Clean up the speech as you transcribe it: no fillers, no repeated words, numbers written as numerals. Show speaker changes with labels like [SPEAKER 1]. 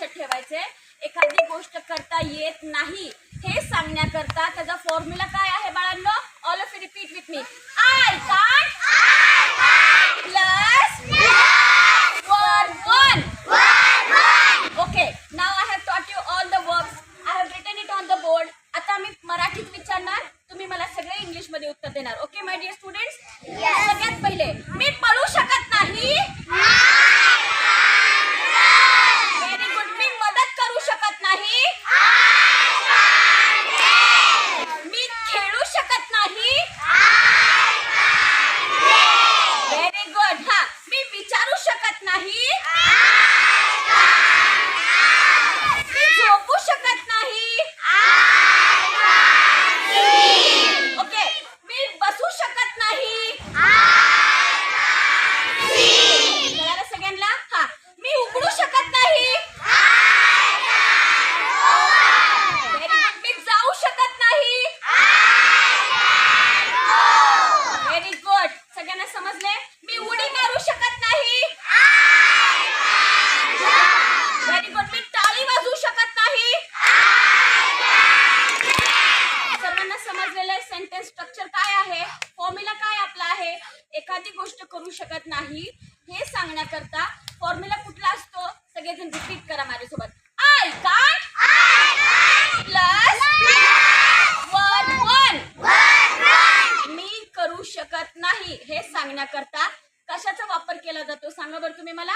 [SPEAKER 1] लक्षात ठेवायचे, एखादी गोष्ट करता येत नाही हे सांगण्याकरता त्याचा फॉर्म्युला काय आहे बाळांनो? All of you repeat with me. I can't plus verb one. Okay, now I have taught you all the verbs. I have written it on the board. आता मी मराठीत विचारणार, तुम्ही मला सगळे इंग्लिश मध्ये उत्तर देणार. Okay my dear students? सगळ्यात पहिले, मी पळू शकत नाही. Very good. मी मदत करू शकत नाही. मी खेळू शकत नाही. Very good. हा, मी विचारू शकत नाही. मी झोपू शकत नाही. ओके, मी बसू शकत नाही. कळालं सगळ्यांना? हा, मी उघडू शकत नाही. Very good. मी जाऊ शकत नाही. Very good. सगळ्यांना समजले? मी उडी मारू शकत नाही. Very good. मी टाळी वाजवू शकत नाही. सर्वांना समजलेलं आहे? सेंटेन्स स्ट्रक्चर काय आहे, फॉर्म्युला काय आपला आहे? एखादी गोष्ट करू शकत नाही हे सांगण्याकरता फॉर्म्युला कुठला असतो? सगळेजण रिपीट करा माझ्यासोबत. I can't plus verb one. मी करू शकत नाही हे सांगण्याकरता कशाचा वापर केला जातो सांगा बरं तुम्ही मला?